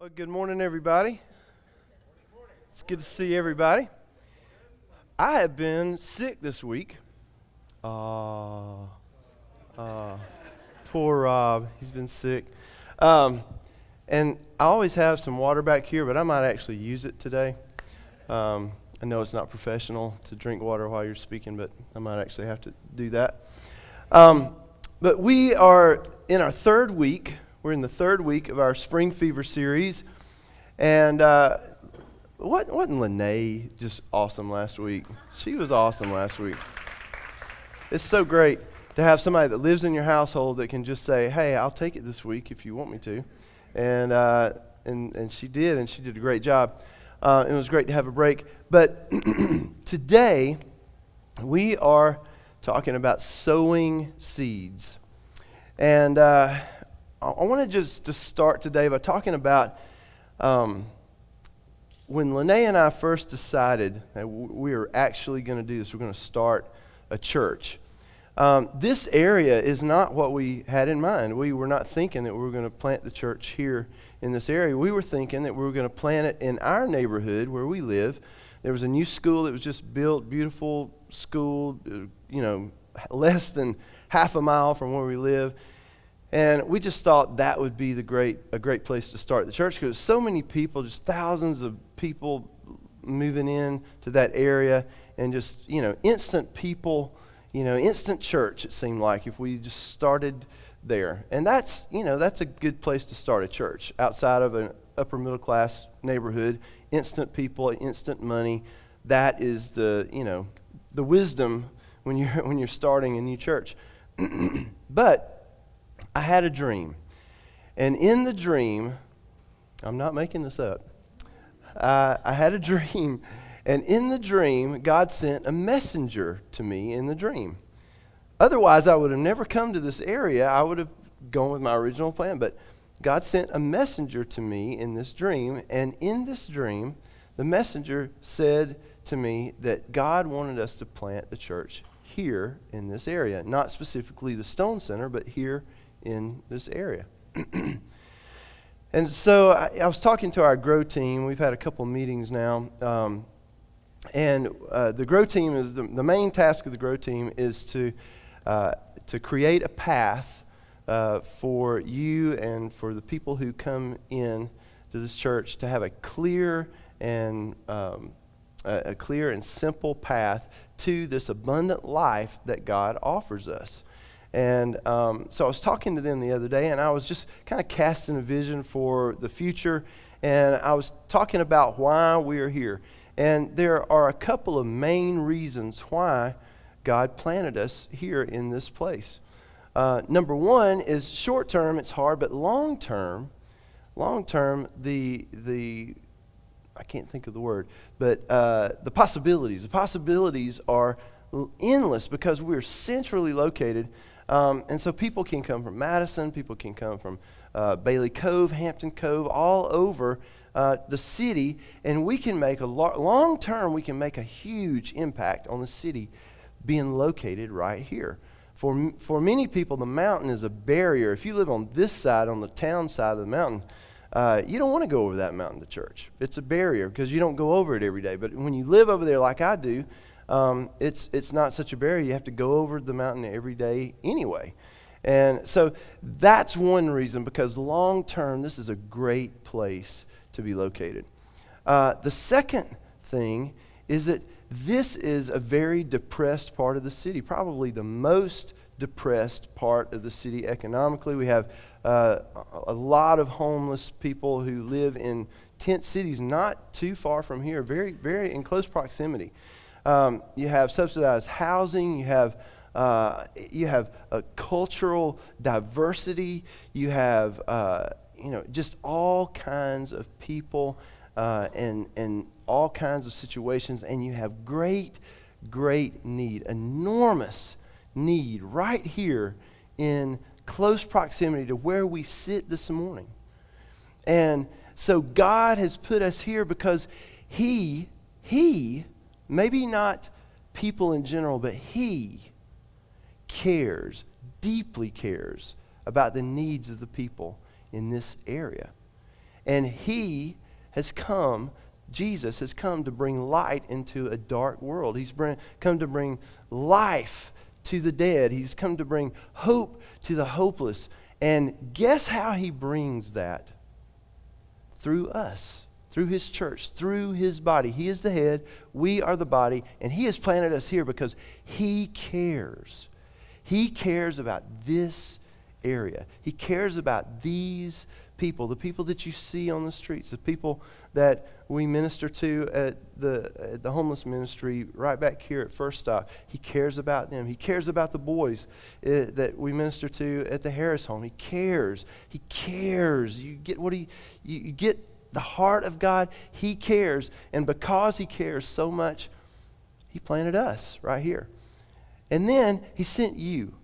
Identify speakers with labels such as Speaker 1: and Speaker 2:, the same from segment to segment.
Speaker 1: Well, good morning, everybody. It's good to see everybody. I have been sick this week. Uh, Poor Rob. He's been sick. And I always have some water back here, but I might actually use it today. I know it's not professional to drink water while you're speaking, but I might actually have to do that. But we are in our third week. We're in the third week of our Spring Fever series. And wasn't Lene just awesome last week? She was awesome last week. It's so great to have somebody that lives in your household that can just say, hey, I'll take it this week if you want me to. And she did, and she did a great job. It was great to have a break. But today, we are talking about sowing seeds. And I want to just start today by talking about when Lene and I first decided that we were actually going to do this, we're going to start a church. This area is not what we had in mind. We were not thinking that we were going to plant the church here in this area. We were thinking that we were going to plant it in our neighborhood where we live. There was a new school that was just built, beautiful school, less than half a mile from where we live. And we just thought that would be a great place to start the church, because so many people, just thousands of people moving in to that area, and just, instant people, instant church, it seemed like, if we just started there. And that's a good place to start a church, outside of an upper middle class neighborhood, instant people, instant money. That is the wisdom when you're starting a new church. But I had a dream, and in the dream, I'm not making this up, I had a dream, and in the dream, God sent a messenger to me in the dream. Otherwise, I would have never come to this area. I would have gone with my original plan, but God sent a messenger to me in this dream, and in this dream, the messenger said to me that God wanted us to plant the church here in this area, not specifically the Stone Center, but here in this area. And so I was talking to our Grow team. We've had a couple meetings now. And the Grow team is the main task of the Grow team is to create a path for you and for the people who come in to this church to have a clear and simple path to this abundant life that God offers us. And so I was talking to them the other day, and I was just kind of casting a vision for the future, and I was talking about why we are here. And there are a couple of main reasons why God planted us here in this place. Number one is short term, it's hard, but long term, the I can't think of the word, but the possibilities are endless because we're centrally located. And so people can come from Madison, people can come from Bailey Cove, Hampton Cove, all over the city, and we can make long term, we can make a huge impact on the city being located right here. For many people, the mountain is a barrier. If you live on this side, on the town side of the mountain, you don't want to go over that mountain to church. It's a barrier because you don't go over it every day. But when you live over there like I do, it's not such a barrier. You have to go over the mountain every day anyway. And so that's one reason, because long term, this is a great place to be located. The second thing is that this is a very depressed part of the city, probably the most depressed part of the city economically. We have a lot of homeless people who live in tent cities not too far from here, very, very in close proximity. You have subsidized housing. You have a cultural diversity. You have just all kinds of people and all kinds of situations, and you have great need, enormous need right here in close proximity to where we sit this morning. And so God has put us here because He, maybe not people in general, but He deeply cares about the needs of the people in this area. And he has come, Jesus has come to bring light into a dark world. He's come to bring life to the dead. He's come to bring hope to the hopeless. And guess how he brings that? Through us, through his church, through his body. He is the head, we are the body, and he has planted us here because he cares. He cares about this area. He cares about these people, the people that you see on the streets, the people that we minister to at the homeless ministry right back here at First Stop. He cares about them. He cares about the boys that we minister to at the Harris home. He cares. He cares. You get you get the heart of God. He cares. And because he cares so much, he planted us right here. And then he sent you.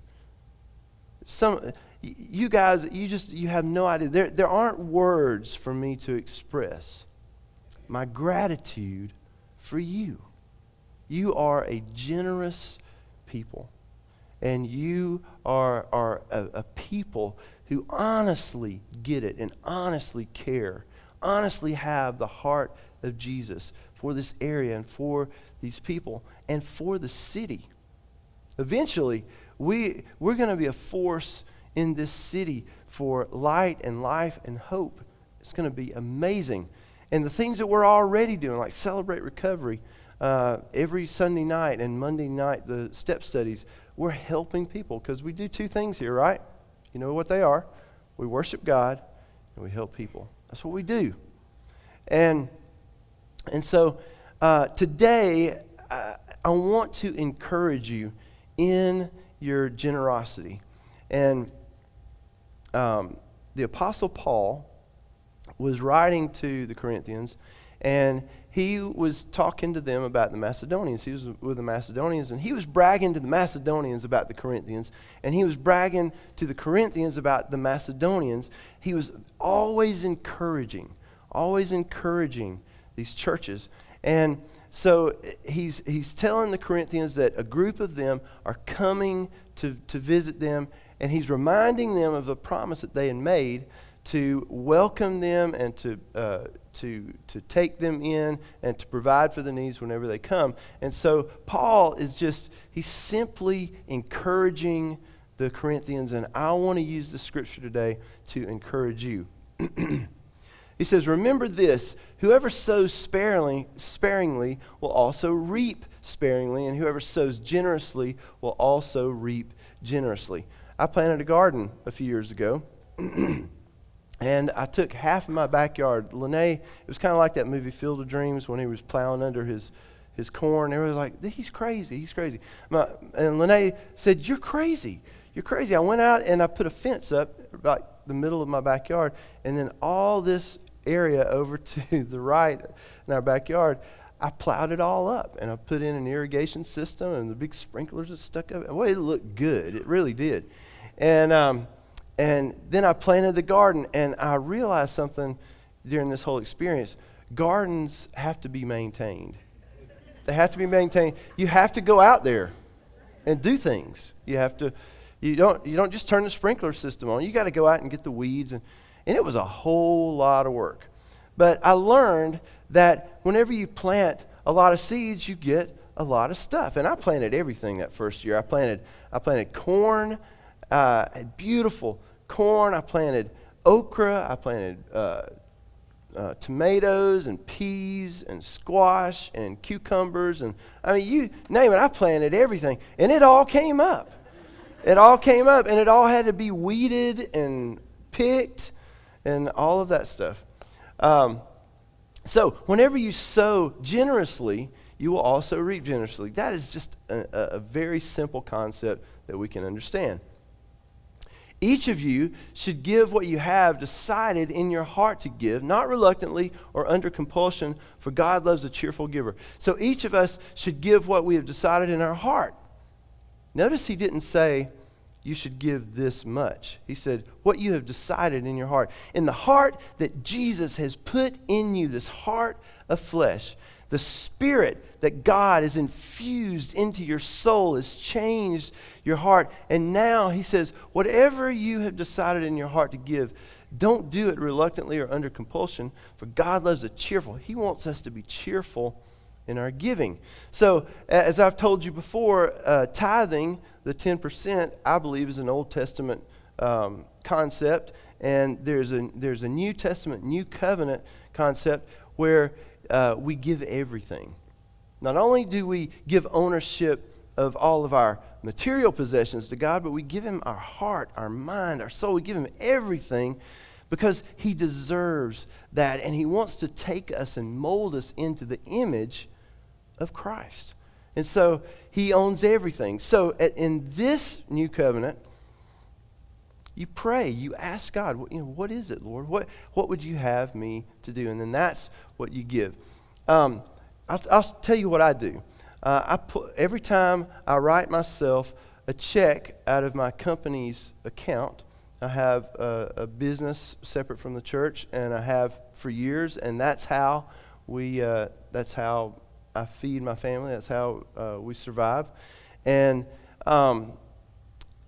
Speaker 1: You guys, you have no idea. There aren't words for me to express my gratitude for you. You are a generous people. And you are a people who honestly get it and honestly care, honestly have the heart of Jesus for this area and for these people and for the city. Eventually, we're going to be a force in this city for light and life and hope. It's going to be amazing. And the things that we're already doing, like Celebrate Recovery, every Sunday night and Monday night, the step studies, we're helping people because we do two things here, right? You know what they are. We worship God and we help people. That's what we do. And so today, I want to encourage you in your generosity. And the Apostle Paul was writing to the Corinthians, and he was talking to them about the Macedonians. He was with the Macedonians, and he was bragging to the Macedonians about the Corinthians, and he was bragging to the Corinthians about the Macedonians. He was always encouraging these churches. And so he's telling the Corinthians that a group of them are coming to visit them, and he's reminding them of a promise that they had made to welcome them and to take them in and to provide for the needs whenever they come. And so Paul he's simply encouraging the Corinthians, and I want to use the scripture today to encourage you. He says, remember this, whoever sows sparingly will also reap sparingly, and whoever sows generously will also reap generously. I planted a garden a few years ago, and I took half of my backyard. Lene, it was kind of like that movie Field of Dreams when he was plowing under his corn. Everybody was like, he's crazy. And Lene said, you're crazy. I went out and I put a fence up about the middle of my backyard, and then all this area over to the right in our backyard, I plowed it all up, and I put in an irrigation system and the big sprinklers that stuck up. Well, it looked good. It really did. And then I planted the garden, and I realized something during this whole experience. Gardens have to be maintained. They have to be maintained. You have to go out there and do things. You don't just turn the sprinkler system on. You got to go out and get the weeds, and it was a whole lot of work. But I learned that whenever you plant a lot of seeds, you get a lot of stuff. And I planted everything that first year. I planted corn, beautiful corn. I planted okra. I planted tomatoes and peas and squash and cucumbers. And I mean, you name it, I planted everything. And it all came up. And it all had to be weeded and picked and all of that stuff. So whenever you sow generously, you will also reap generously. That is just a very simple concept that we can understand. Each of you should give what you have decided in your heart to give, not reluctantly or under compulsion, for God loves a cheerful giver. So each of us should give what we have decided in our heart. Notice he didn't say, you should give this much. He said, what you have decided in your heart. In the heart that Jesus has put in you, this heart of flesh, the spirit that God has infused into your soul has changed your heart. And now he says, whatever you have decided in your heart to give, don't do it reluctantly or under compulsion, for God loves a cheerful. He wants us to be cheerful in our giving. So, as I've told you before, tithing, the 10%, I believe is an Old Testament concept, and there's a New Testament, New Covenant concept where we give everything. Not only do we give ownership of all of our material possessions to God, but we give him our heart, our mind, our soul. We give him everything because he deserves that, and he wants to take us and mold us into the image of Christ. And so he owns everything. So in this new covenant, you pray, you ask God, what is it, Lord? What would you have me to do? And then that's what you give. I'll tell you what I do. Every time I write myself a check out of my company's account, I have a business separate from the church, and I have for years, and that's how I feed my family. That's how we survive. And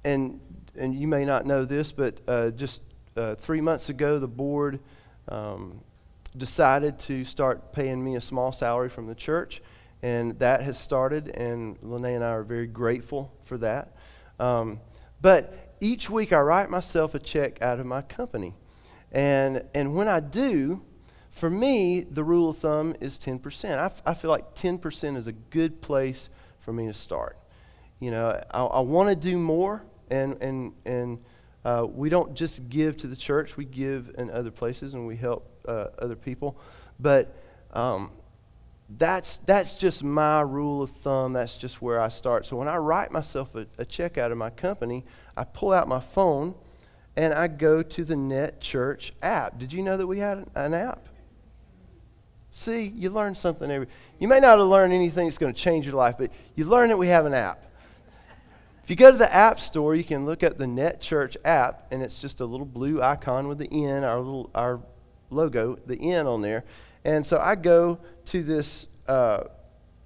Speaker 1: you may not know this, but just 3 months ago, the board decided to start paying me a small salary from the church, and that has started, and Lene and I are very grateful for that. But each week I write myself a check out of my company, and when I do, for me, the rule of thumb is 10%. I feel like 10% is a good place for me to start. I want to do more, and we don't just give to the church. We give in other places, and we help other people. But that's just my rule of thumb. That's just where I start. So when I write myself a check out of my company, I pull out my phone, and I go to the Net Church app. Did you know that we had an app? See, you learn something you may not have learned anything that's going to change your life, but you learn that we have an app. If you go to the app store, you can look at the Net Church app, and it's just a little blue icon with the N, our logo, the N on there. And so I go to this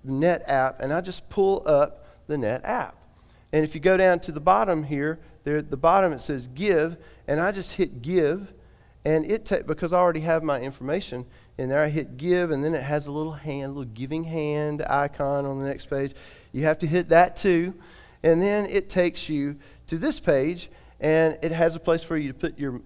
Speaker 1: Net app, and I just pull up the Net app. And if you go down to the bottom here, there at the bottom it says Give, and I just hit Give, and because I already have my information in there, I hit Give, and then it has a little giving hand icon on the next page. You have to hit that too. And then it takes you to this page, and it has a place for you to put your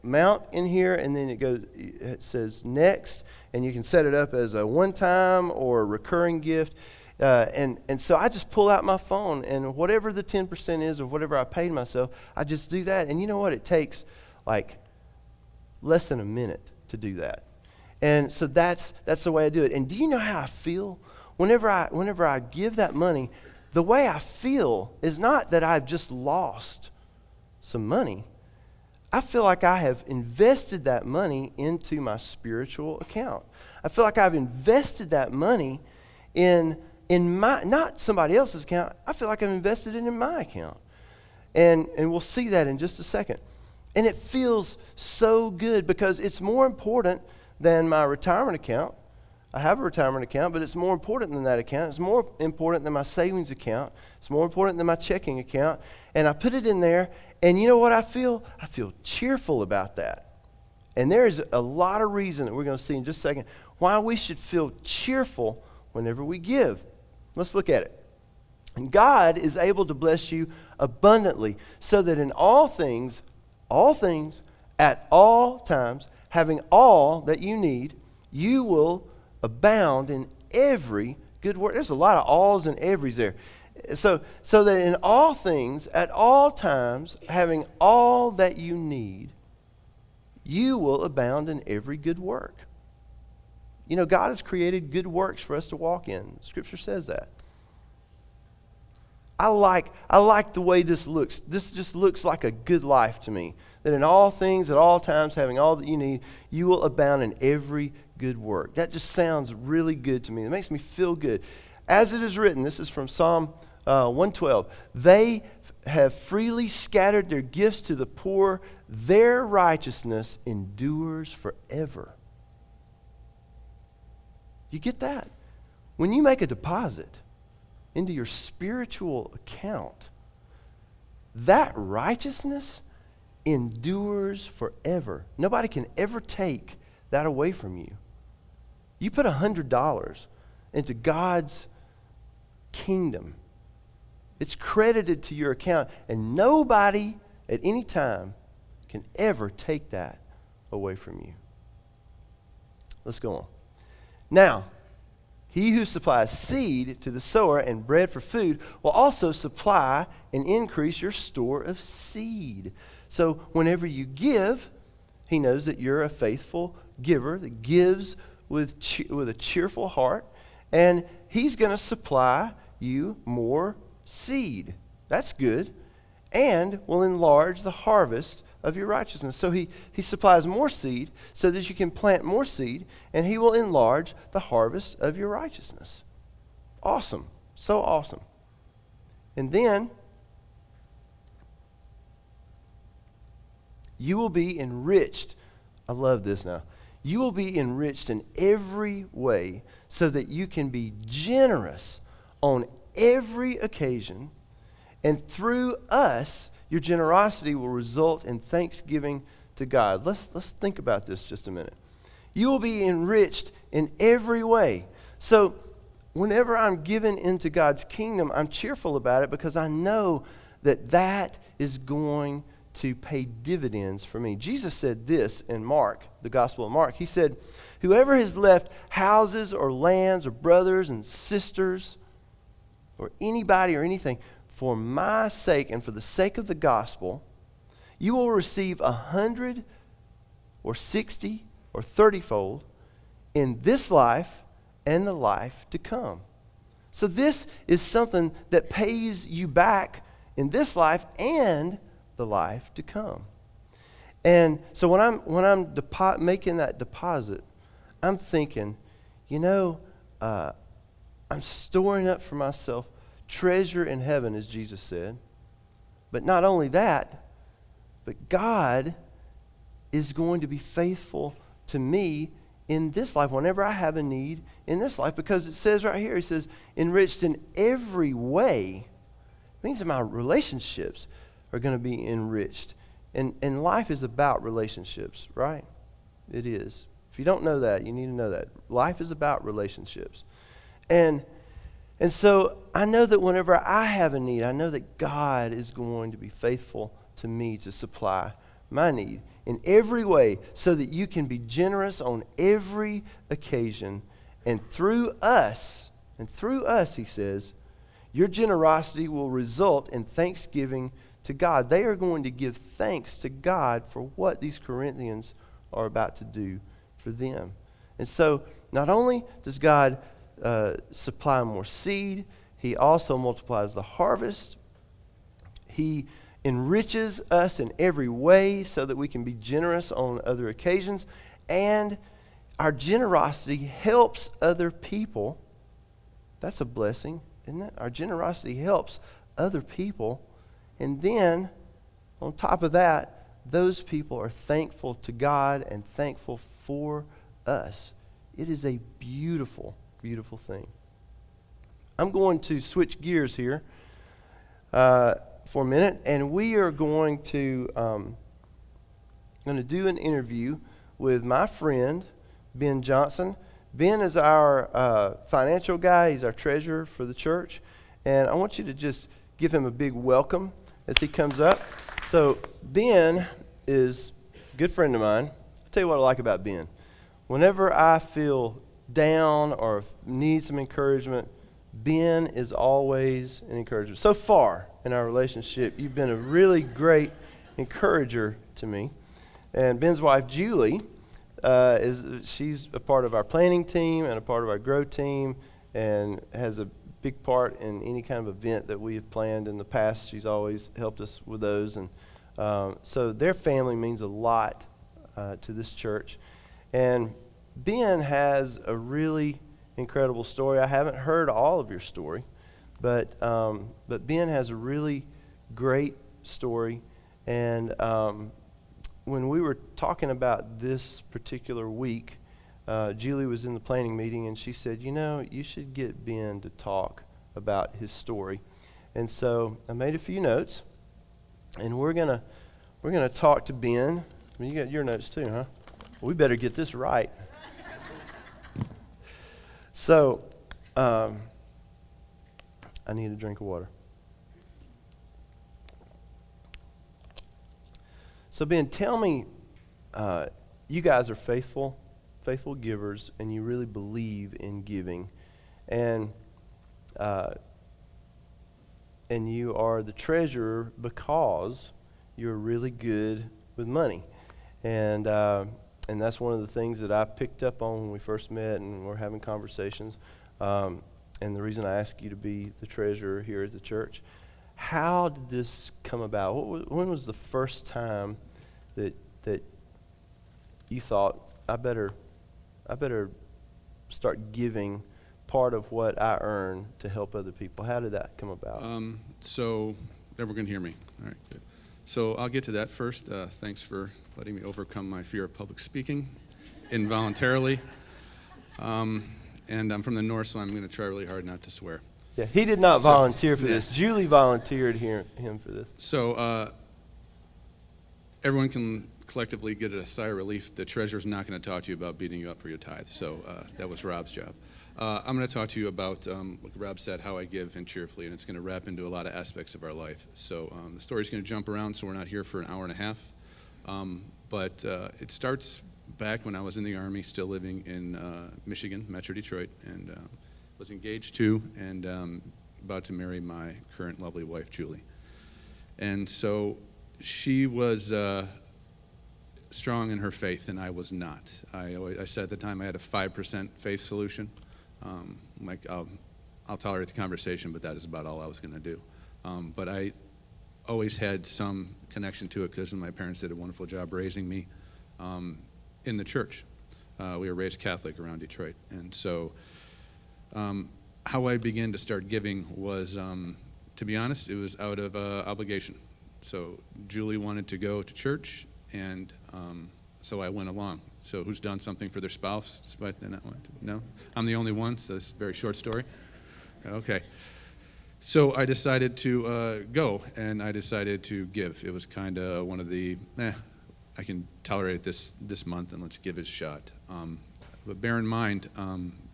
Speaker 1: amount in here, and then it says Next, and you can set it up as a one-time or a recurring gift. And so I just pull out my phone, and whatever the 10% is or whatever I paid myself, I just do that. And you know what? It takes like less than a minute to do that. And so that's the way I do it. And do you know how I feel? Whenever I give that money, the way I feel is not that I've just lost some money. I feel like I have invested that money into my spiritual account. I feel like I've invested that money in my, not somebody else's account. I feel like I've invested it in my account. And we'll see that in just a second. And it feels so good because it's more important than my retirement account. I have a retirement account, but it's more important than that account. It's more important than my savings account. It's more important than my checking account. And I put it in there, and you know what I feel? I feel cheerful about that. And there is a lot of reason that we're going to see in just a second why we should feel cheerful whenever we give. Let's look at it. And God is able to bless you abundantly, so that in all things, at all times, having all that you need, you will abound in every good work. There's a lot of alls and everys there. So that in all things, at all times, having all that you need, you will abound in every good work. You know, God has created good works for us to walk in. Scripture says that. I like the way this looks. This just looks like a good life to me. That in all things, at all times, having all that you need, you will abound in every good work. That just sounds really good to me. It makes me feel good. As it is written, this is from Psalm 112, they have freely scattered their gifts to the poor. Their righteousness endures forever. You get that? When you make a deposit into your spiritual account, that righteousness endures forever. Nobody can ever take that away from you. You put $100 into God's kingdom. It's credited to your account, and nobody at any time can ever take that away from you. Let's go on. Now, he who supplies seed to the sower and bread for food will also supply and increase your store of seed. So whenever you give, he knows that you're a faithful giver that gives with a cheerful heart, and he's going to supply you more seed. That's good. And will enlarge the harvest of your righteousness. So he supplies more seed so that you can plant more seed, and he will enlarge the harvest of your righteousness. Awesome. So awesome. And then you will be enriched. I love this now. You will be enriched in every way so that you can be generous on every occasion, and through us, your generosity will result in thanksgiving to God. Let's think about this just a minute. You will be enriched in every way. So whenever I'm given into God's kingdom, I'm cheerful about it because I know that is going to pay dividends for me. Jesus said this in Mark, the Gospel of Mark. He said, whoever has left houses or lands or brothers and sisters or anybody or anything for my sake and for the sake of the gospel, you will receive 100 or 60 or 30-fold in this life and the life to come. So this is something that pays you back in this life and the life to come. And so when I'm making that deposit, I'm thinking, I'm storing up for myself treasure in heaven, as Jesus said. But not only that, but God is going to be faithful to me in this life whenever I have a need in this life, because it says right here, he says, enriched in every way. It means that my relationships are going to be enriched. And life is about relationships, right? It is. If you don't know that, you need to know that. Life is about relationships. And so I know that whenever I have a need, I know that God is going to be faithful to me to supply my need in every way so that you can be generous on every occasion. And through us, he says, your generosity will result in thanksgiving to God. They are going to give thanks to God for what these Corinthians are about to do for them. And so not only does God supply more seed, he also multiplies the harvest. He enriches us in every way so that we can be generous on other occasions. And our generosity helps other people. That's a blessing, isn't it? Our generosity helps other people. And then, on top of that, those people are thankful to God and thankful for us. It is a beautiful, beautiful thing. I'm going to switch gears here for a minute, and we are going to do an interview with my friend, Ben Johnson. Ben is our financial guy. He's our treasurer for the church, and I want you to just give him a big welcome as he comes up. So Ben is a good friend of mine. I'll tell you what I like about Ben. Whenever I feel down or need some encouragement, Ben is always an encourager. So far in our relationship, you've been a really great encourager to me. And Ben's wife, Julie, she's a part of our planning team and a part of our grow team and has a big part in any kind of event that we have planned in the past. She's always helped us with those. And so their family means a lot to this church. And Ben has a really incredible story. I haven't heard all of your story, but Ben has a really great story. And when we were talking about this particular week, Julie was in the planning meeting, and she said, you should get Ben to talk about his story. And so I made a few notes, and we're gonna we're going to talk to Ben. I mean, you got your notes too, huh? Well, we better get this right. So, I need a drink of water. So, Ben, tell me, you guys are faithful givers, and you really believe in giving, and you are the treasurer because you're really good with money, and that's one of the things that I picked up on when we first met and we're having conversations, and the reason I asked you to be the treasurer here at the church. How did this come about? When was the first time that you thought, I better start giving part of what I earn to help other people? How did that come about?
Speaker 2: So everyone can hear me. All right, good. So I'll get to that first. Thanks for letting me overcome my fear of public speaking involuntarily. And I'm from the north, so I'm going to try really hard not to swear.
Speaker 1: Yeah, he did not volunteer for this. Julie volunteered him for this.
Speaker 2: So everyone can collectively get a sigh of relief. The treasurer's not going to talk to you about beating you up for your tithe. So that was Rob's job. I'm going to talk to you about, like Rob said, how I give and cheerfully, and it's going to wrap into a lot of aspects of our life. So the story's going to jump around, so we're not here for an hour and a half. But it starts back when I was in the Army, still living in Michigan, Metro Detroit, and was engaged to and about to marry my current lovely wife, Julie. And so she was strong in her faith, and I was not. I said at the time I had a 5% faith solution. Like I'll tolerate the conversation, but that is about all I was going to do. But I always had some connection to it because my parents did a wonderful job raising me in the church. We were raised Catholic around Detroit, and so how I began to start giving was, to be honest, it was out of obligation. So Julie wanted to go to church, and so I went along. So who's done something for their spouse despite they not wanting to? No? I'm the only one, so it's a very short story. Okay. So I decided to go, and I decided to give. It was kind of one of the, I can tolerate this month, and let's give it a shot. But bear in mind,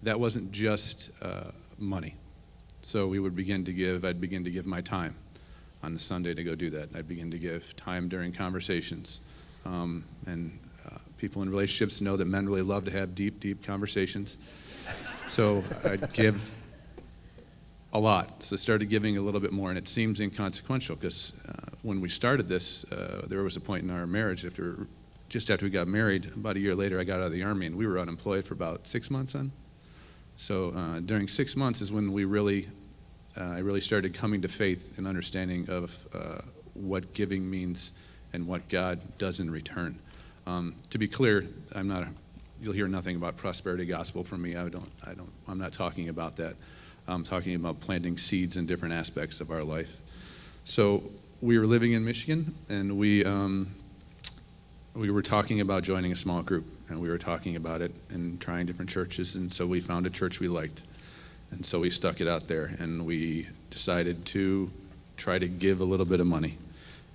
Speaker 2: that wasn't just money. So we would begin to give, I'd begin to give my time on the Sunday to go do that. I'd begin to give time during conversations. And people in relationships know that men really love to have deep, deep conversations. So I'd give a lot. So I started giving a little bit more, and it seems inconsequential because when we started this, there was a point in our marriage just after we got married, about a year later, I got out of the Army, and we were unemployed for about 6 months then. So during 6 months is when I really started coming to faith and understanding of what giving means and what God does in return. To be clear, you'll hear nothing about prosperity gospel from me. I'm not talking about that. I'm talking about planting seeds in different aspects of our life. So we were living in Michigan, and we were talking about joining a small group, and we were talking about it and trying different churches, and so we found a church we liked. And so we stuck it out there, and we decided to try to give a little bit of money.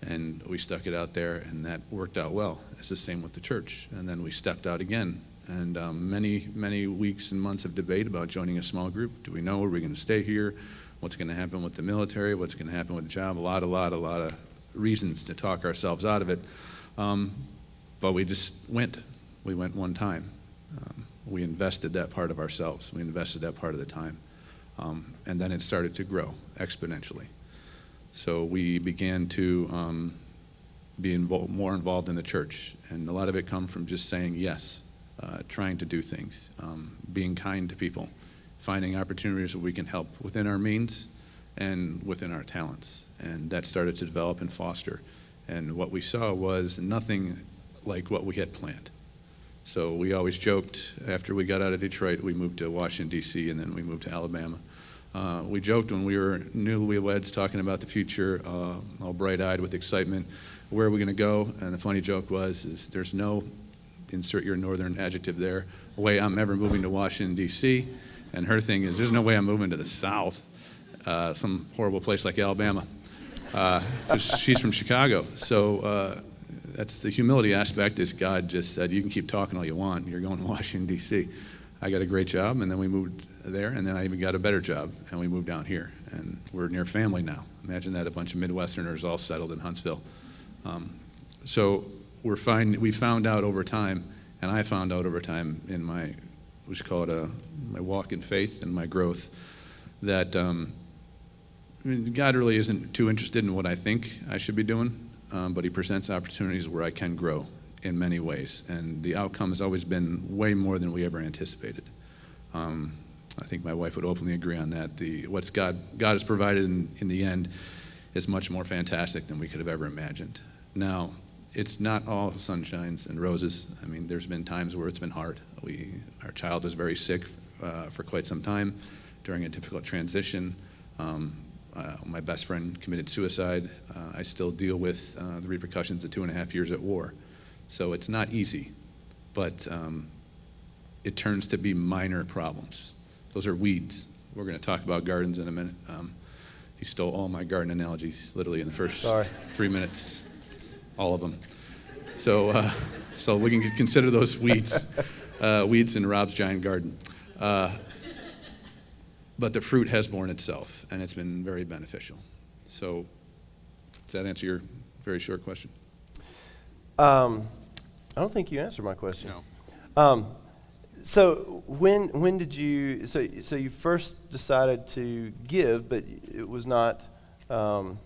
Speaker 2: And we stuck it out there, and that worked out well. It's the same with the church. And then we stepped out again. And many, many weeks and months of debate about joining a small group. Do we know? Are we going to stay here? What's going to happen with the military? What's going to happen with the job? A lot of reasons to talk ourselves out of it. But we just went. We went one time. We invested that part of ourselves. We invested that part of the time. And then it started to grow exponentially. So we began to be more involved in the church. And a lot of it come from just saying yes, trying to do things, being kind to people, finding opportunities that we can help within our means and within our talents. And that started to develop and foster. And what we saw was nothing like what we had planned. So we always joked after we got out of Detroit, we moved to Washington, D.C., and then we moved to Alabama. We joked when we were newlyweds talking about the future, all bright-eyed with excitement, where are we going to go? And the funny joke was, there's no, insert your northern adjective there, way I'm ever moving to Washington, D.C. And her thing is, there's no way I'm moving to the South, some horrible place like Alabama. 'Cause she's from Chicago. So that's the humility aspect. Is God just said, you can keep talking all you want. You're going to Washington, D.C. I got a great job, and then we moved there, and then I even got a better job, and we moved down here, and we're near family now. Imagine that, a bunch of Midwesterners all settled in Huntsville. So we found out over time, and I found out over time in my, we should call it my walk in faith and my growth, that God really isn't too interested in what I think I should be doing, but he presents opportunities where I can grow in many ways, and the outcome has always been way more than we ever anticipated. I think my wife would openly agree on that. What's God has provided in the end is much more fantastic than we could have ever imagined. Now, it's not all sunshines and roses. I mean, there's been times where it's been hard. Our child was very sick for quite some time during a difficult transition. My best friend committed suicide. I still deal with the repercussions of 2.5 years at war. So it's not easy, but it turns to be minor problems. Those are weeds. We're going to talk about gardens in a minute. He stole all my garden analogies literally in the first 3 minutes, all of them. So we can consider those weeds, weeds in Rob's giant garden. But the fruit has borne itself, and it's been very beneficial. So does that answer your very short question?
Speaker 1: I don't think you answered my question.
Speaker 2: No.
Speaker 1: So when did you? So you first decided to give, but it was not. From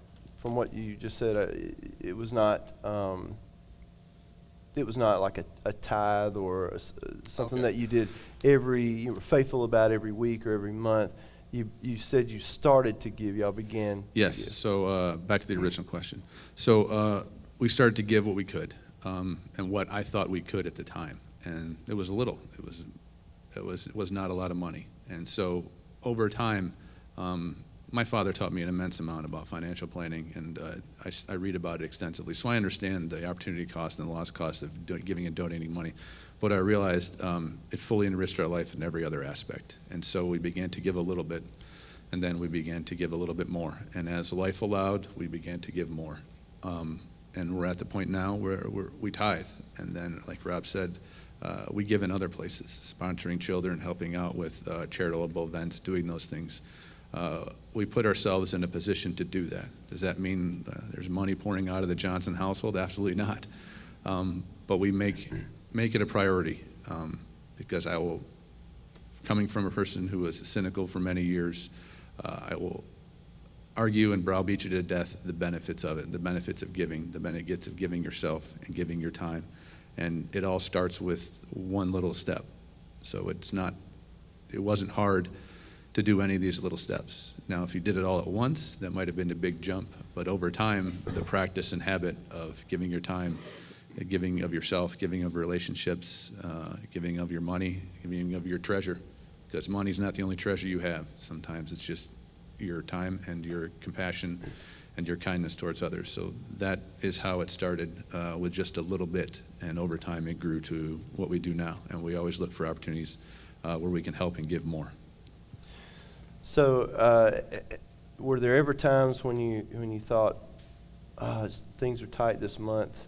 Speaker 1: what you just said, it was not. It was not like a tithe or something that you did you were faithful about every week or every month. You said you started to give. Y'all began.
Speaker 2: Yes. So back to the original question. So we started to give what we could, and what I thought we could at the time, and it was little. It was not a lot of money, and so over time, my father taught me an immense amount about financial planning, and I read about it extensively. So I understand the opportunity cost and the lost cost of giving and donating money. But I realized it fully enriched our life in every other aspect. And so we began to give a little bit, and then we began to give a little bit more. And as life allowed, we began to give more. And we're at the point now where we tithe. And then, like Rob said, we give in other places, sponsoring children, helping out with charitable events, doing those things. We put ourselves in a position to do that. Does that mean there's money pouring out of the Johnson household? Absolutely not. But we make it a priority, because coming from a person who was cynical for many years, I will argue and browbeat you to death the benefits of it, the benefits of giving, the benefits of giving yourself and giving your time. And it all starts with one little step. So it wasn't hard to do any of these little steps. Now, if you did it all at once, that might have been a big jump. But over time, the practice and habit of giving your time, giving of yourself, giving of relationships, giving of your money, giving of your treasure, because money's not the only treasure you have. Sometimes it's just your time and your compassion and your kindness towards others. So that is how it started, with just a little bit, and over time it grew to what we do now. And we always look for opportunities where we can help and give more.
Speaker 1: So were there ever times when you thought, things are tight this month?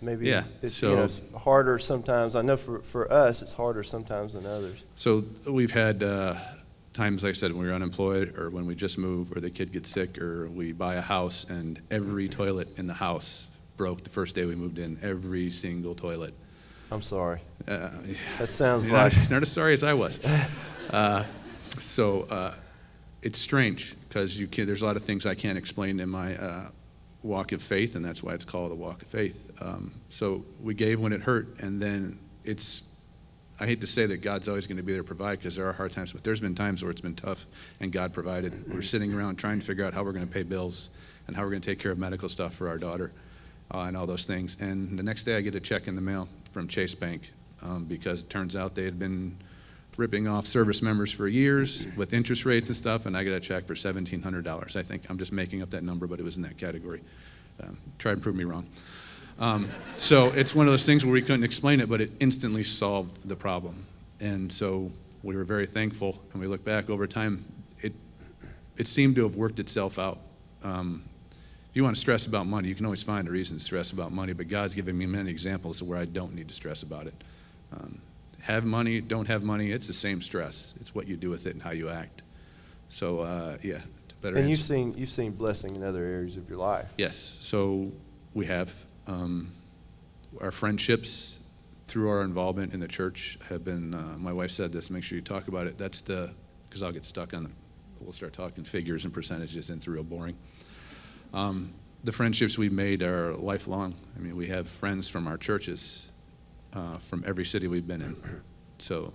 Speaker 1: Maybe it's harder sometimes. I know for us it's harder sometimes than others.
Speaker 2: So we've had times, like I said, when we're unemployed, or when we just move, or the kid gets sick, or we buy a house and every toilet in the house broke the first day we moved in. Every single toilet.
Speaker 1: I'm sorry. That sounds like...
Speaker 2: Not as sorry as I was. So it's strange, because there's a lot of things I can't explain in my walk of faith, and that's why it's called a walk of faith. So we gave when it hurt, and then I hate to say that God's always going to be there to provide, because there are hard times, but there's been times where it's been tough, and God provided. We're sitting around trying to figure out how we're going to pay bills, and how we're going to take care of medical stuff for our daughter, and all those things. And the next day I get a check in the mail from Chase Bank, because it turns out they had been ripping off service members for years with interest rates and stuff, and I got a check for $1,700. I think I'm just making up that number, but it was in that category. Try and prove me wrong. So it's one of those things where we couldn't explain it, but it instantly solved the problem. And so we were very thankful, and we look back over time, it seemed to have worked itself out. If you want to stress about money, you can always find a reason to stress about money, but God's given me many examples of where I don't need to stress about it. Have money, don't have money, it's the same stress. It's what you do with it and how you act. So, yeah, better
Speaker 1: And
Speaker 2: answer.
Speaker 1: you've seen blessing in other areas of your life.
Speaker 2: Yes, so we have. Our friendships through our involvement in the church have been, my wife said this, make sure you talk about it. Because I'll get stuck on we'll start talking figures and percentages and it's real boring. The friendships we've made are lifelong. I mean, we have friends from our churches, from every city we've been in. So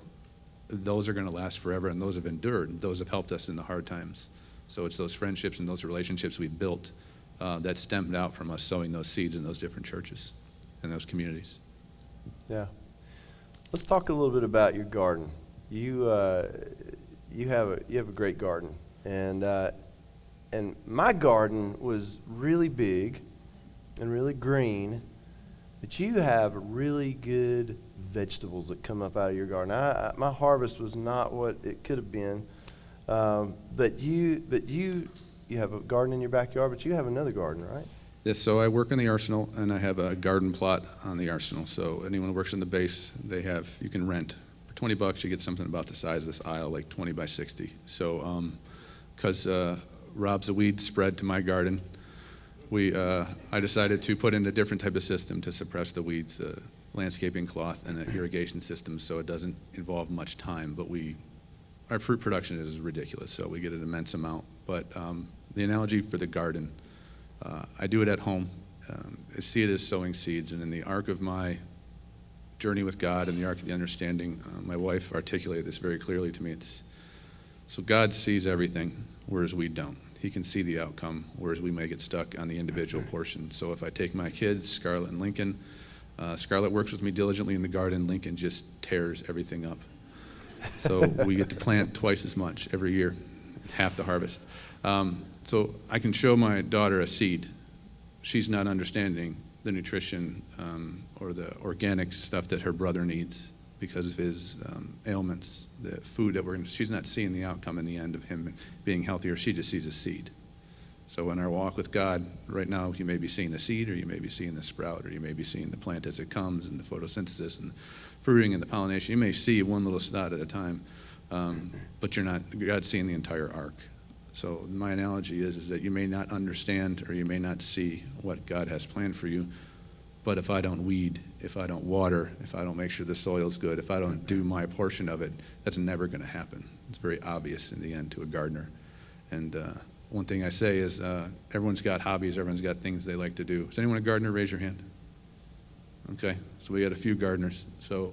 Speaker 2: those are going to last forever, and those have endured. Those have helped us in the hard times. So it's those friendships and those relationships we've built that stemmed out from us sowing those seeds in those different churches and those communities.
Speaker 1: Yeah. Let's talk a little bit about your garden. You have a great garden, and my garden was really big and really green, but you have really good vegetables that come up out of your garden. My harvest was not what it could have been, but you have a garden in your backyard, but you have another garden, right?
Speaker 2: Yes, so I work in the Arsenal, and I have a garden plot on the Arsenal. So anyone who works in the base, you can rent. For $20, you get something about the size of this aisle, like 20 by 60. So, because Rob's a weed spread to my garden, I decided to put in a different type of system to suppress the weeds, landscaping cloth and an irrigation system, so it doesn't involve much time. But our fruit production is ridiculous, so we get an immense amount. But the analogy for the garden, I do it at home. I see it as sowing seeds, and in the arc of my journey with God and the arc of the understanding, my wife articulated this very clearly to me. So God sees everything, whereas we don't. He can see the outcome, whereas we may get stuck on the individual portion. So if I take my kids, Scarlett and Lincoln, Scarlett works with me diligently in the garden. Lincoln just tears everything up. So we get to plant twice as much every year, half the harvest. So I can show my daughter a seed. She's not understanding the nutrition or the organic stuff that her brother needs because of his ailments, the food that she's not seeing the outcome in the end of him being healthier. She just sees a seed. So in our walk with God, right now, you may be seeing the seed, or you may be seeing the sprout, or you may be seeing the plant as it comes, and the photosynthesis, and the fruiting, and the pollination. You may see one little spot at a time, but God's seeing the entire arc. So my analogy is that you may not understand or you may not see what God has planned for you, but if I don't weed, if I don't water, if I don't make sure the soil's good, if I don't do my portion of it, that's never going to happen. It's very obvious in the end to a gardener. And one thing I say is everyone's got hobbies, everyone's got things they like to do. Is anyone a gardener? Raise your hand. Okay, so we got a few gardeners. So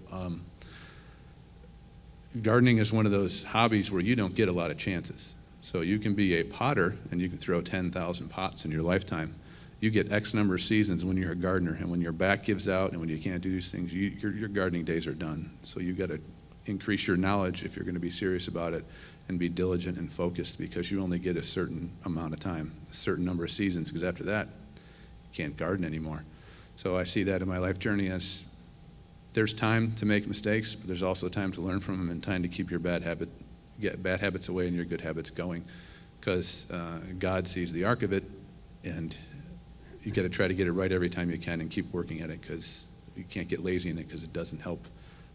Speaker 2: gardening is one of those hobbies where you don't get a lot of chances. So you can be a potter and you can throw 10,000 pots in your lifetime. You get X number of seasons when you're a gardener, and when your back gives out and when you can't do these things, your gardening days are done. So you've got to increase your knowledge if you're going to be serious about it and be diligent and focused, because you only get a certain amount of time, a certain number of seasons, because after that, you can't garden anymore. So I see that in my life journey as there's time to make mistakes, but there's also time to learn from them and time to keep your get bad habits away and your good habits going, because God sees the arc of it, and you got to try to get it right every time you can and keep working at it, because you can't get lazy in it because it doesn't help.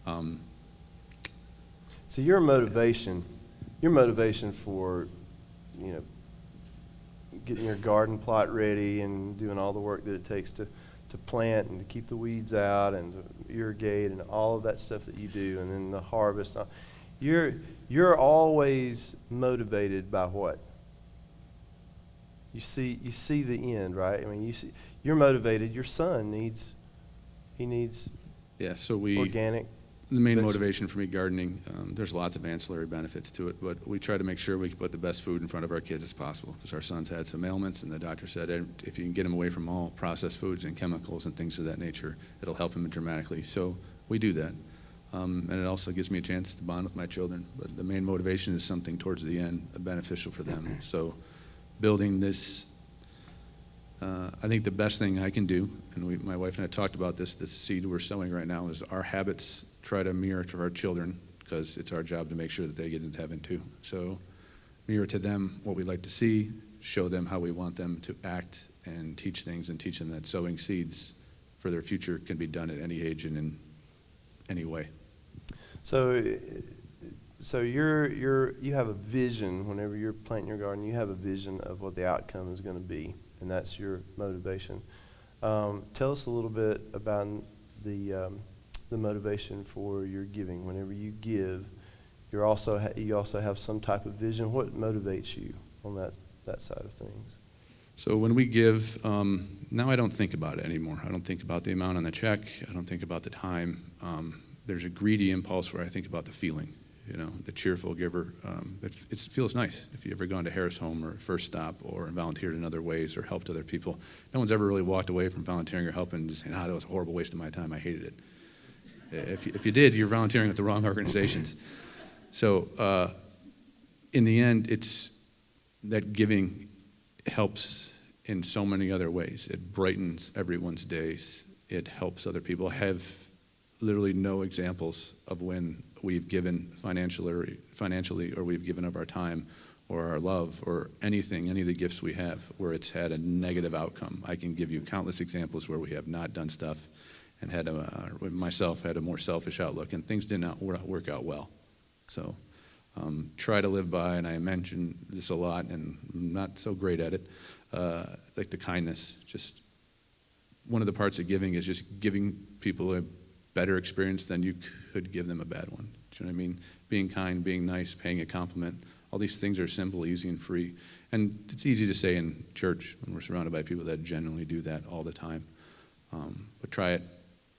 Speaker 1: So your motivation for, getting your garden plot ready and doing all the work that it takes to plant and to keep the weeds out and to irrigate and all of that stuff that you do, and then the harvest, you're always motivated by what? You see the end, right? I mean, you're motivated. Your son needs
Speaker 2: Yeah, so
Speaker 1: organic.
Speaker 2: The main motivation for me gardening, there's lots of ancillary benefits to it, but we try to make sure we can put the best food in front of our kids as possible, because our son's had some ailments, and the doctor said if you can get him away from all processed foods and chemicals and things of that nature, it'll help him dramatically. So we do that. And it also gives me a chance to bond with my children. But the main motivation is something towards the end, beneficial for them. So building this, I think the best thing I can do, and my wife and I talked about this seed we're sowing right now, is our habits try to mirror to our children, because it's our job to make sure that they get into heaven too. So mirror to them what we like to see, show them how we want them to act and teach things, and teach them that sowing seeds for their future can be done at any age and in any way.
Speaker 1: So you have a vision. Whenever you're planting your garden, you have a vision of what the outcome is going to be, and that's your motivation. Tell us a little bit about the motivation for your giving. Whenever you give, you also have some type of vision. What motivates you on that side of things?
Speaker 2: So when we give, now I don't think about it anymore. I don't think about the amount on the check. I don't think about the time. There's a greedy impulse where I think about the feeling. The cheerful giver. It feels nice. If you've ever gone to Harris Home or First Stop or volunteered in other ways or helped other people, no one's ever really walked away from volunteering or helping and just saying, that was a horrible waste of my time. I hated it. If you did, you're volunteering with the wrong organizations. So in the end, it's that giving helps in so many other ways. It brightens everyone's days. It helps other people. I have literally no examples of when we've given financially, or we've given of our time or our love or anything, any of the gifts we have, where it's had a negative outcome. I can give you countless examples where we have not done stuff and had a more selfish outlook, and things did not work out well. So try to live by, and I mention this a lot, and I'm not so great at it, like the kindness. Just one of the parts of giving is just giving people a better experience than you could give them a bad one. Do you know what I mean? Being kind, being nice, paying a compliment. All these things are simple, easy, and free. And it's easy to say in church when we're surrounded by people that generally do that all the time. But try it.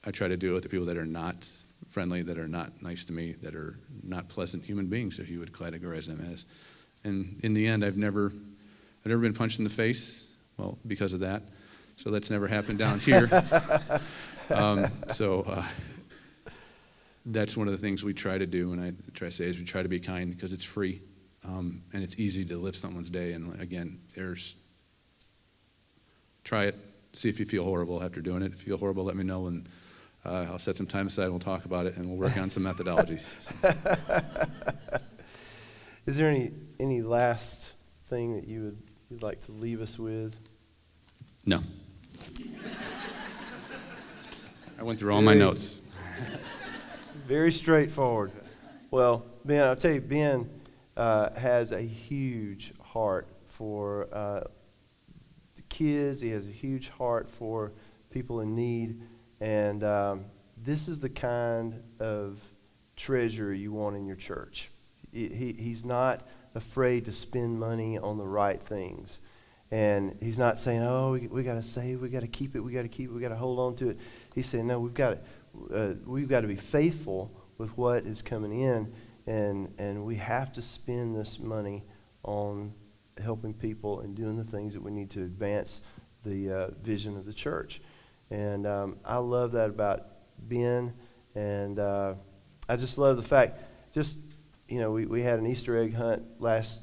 Speaker 2: I try to do it with the people that are not friendly, that are not nice to me, that are not pleasant human beings, if you would categorize them as. And in the end, I've never been punched in the face, well, because of that. So that's never happened down here. That's one of the things we try to do, and I try to say is we try to be kind because it's free, and it's easy to lift someone's day. And again, try it, see if you feel horrible after doing it. If you feel horrible, let me know, and I'll set some time aside and we'll talk about it, and we'll work on some methodologies. So.
Speaker 1: Is there any last thing that you'd like to leave us with?
Speaker 2: No. I went through all my notes.
Speaker 1: Very straightforward. Well, Ben, I'll tell you, Ben has a huge heart for the kids. He has a huge heart for people in need. And this is the kind of treasure you want in your church. He's not afraid to spend money on the right things. And he's not saying, oh, we got to save, we got to keep it, we got to hold on to it. He's saying, no, we've got to be faithful with what is coming in, and we have to spend this money on helping people and doing the things that we need to advance the vision of the church. And I love that about Ben, and I just love the fact, we had an Easter egg hunt last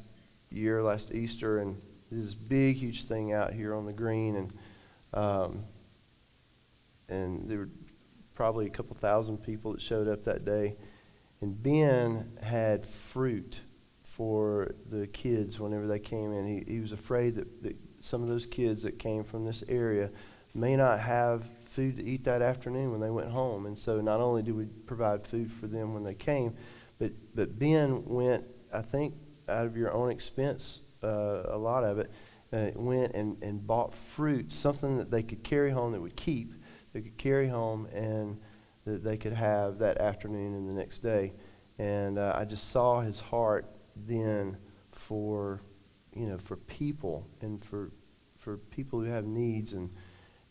Speaker 1: Easter, and this big, huge thing out here on the green, and there were probably a couple thousand people that showed up that day. And Ben had fruit for the kids whenever they came in. He was afraid that some of those kids that came from this area may not have food to eat that afternoon when they went home. And so not only did we provide food for them when they came, but Ben went, I think, out of your own expense, a lot of it, went and bought fruit, something that they could carry home that would keep, they could carry home and that they could have that afternoon and the next day. And I just saw his heart then for people and for people who have needs. And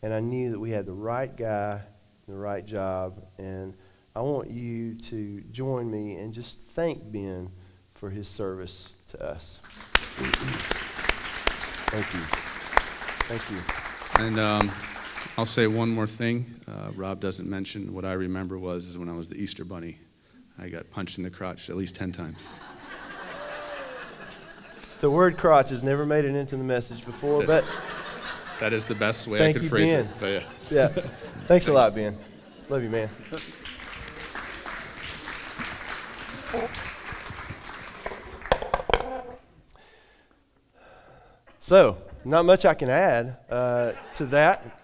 Speaker 1: I knew that we had the right guy, the right job. And I want you to join me and just thank Ben for his service to us. Thank you. Thank you.
Speaker 2: And I'll say one more thing. Rob doesn't mention what I remember is when I was the Easter Bunny, I got punched in the crotch at least 10 times.
Speaker 1: The word crotch has never made it into the message before, but
Speaker 2: that is the best way I could phrase it. But
Speaker 1: yeah. Thanks a lot, Ben. Love you, man. So, not much I can add to that,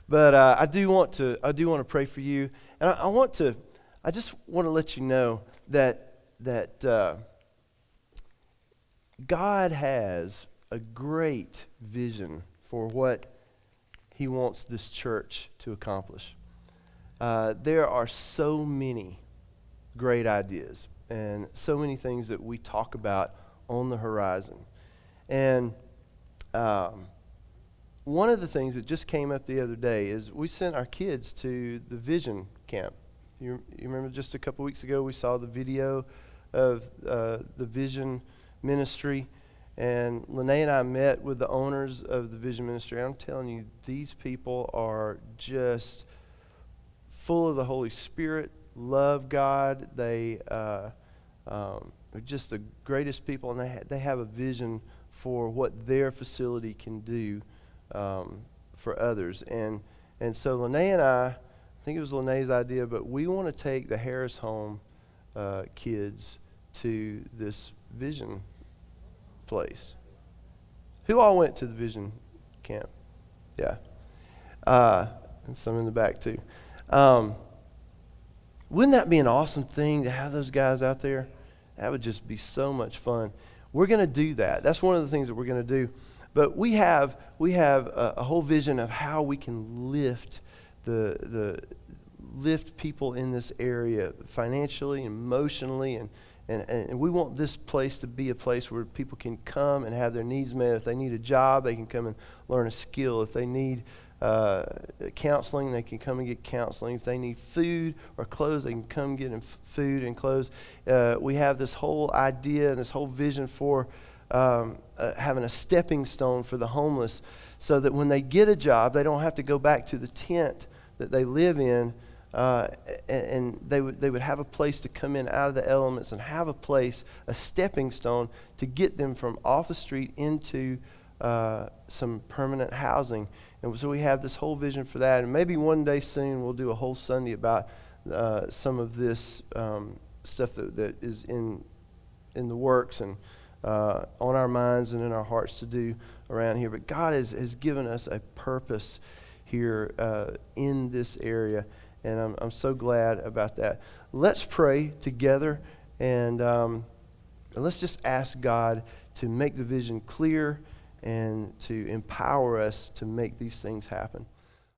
Speaker 1: but I do want to pray for you, and I just want to let you know that God has a great vision for what He wants this church to accomplish. There are so many great ideas and so many things that we talk about on the horizon. And one of the things that just came up the other day is we sent our kids to the Vision Camp. You remember just a couple weeks ago we saw the video of the Vision Ministry, and Lene and I met with the owners of the Vision Ministry. I'm telling you, these people are just full of the Holy Spirit, love God. They are just the greatest people, and they have a vision for what their facility can do for others. And so Lene and I think it was Lene's idea, but we want to take the Harris Home kids to this Vision place. Who all went to the Vision Camp? Yeah. And some in the back too. Wouldn't that be an awesome thing to have those guys out there? That would just be so much fun. We're going to do that. That's one of the things that we're going to do. But we have a whole vision of how we can lift lift people in this area financially, emotionally, and we want this place to be a place where people can come and have their needs met. If they need a job, they can come and learn a skill. If they need counseling, they can come and get counseling. If they need food or clothes, they can come get food and clothes. We have this whole idea and this whole vision for having a stepping stone for the homeless, so that when they get a job, they don't have to go back to the tent that they live in, and they would have a place to come in out of the elements and have a stepping stone to get them from off the street into some permanent housing. And so we have this whole vision for that, and maybe one day soon we'll do a whole Sunday about some of this stuff that is in the works and on our minds and in our hearts to do around here. But God has given us a purpose here in this area, and I'm so glad about that. Let's pray together, and let's just ask God to make the vision clear and to empower us to make these things happen.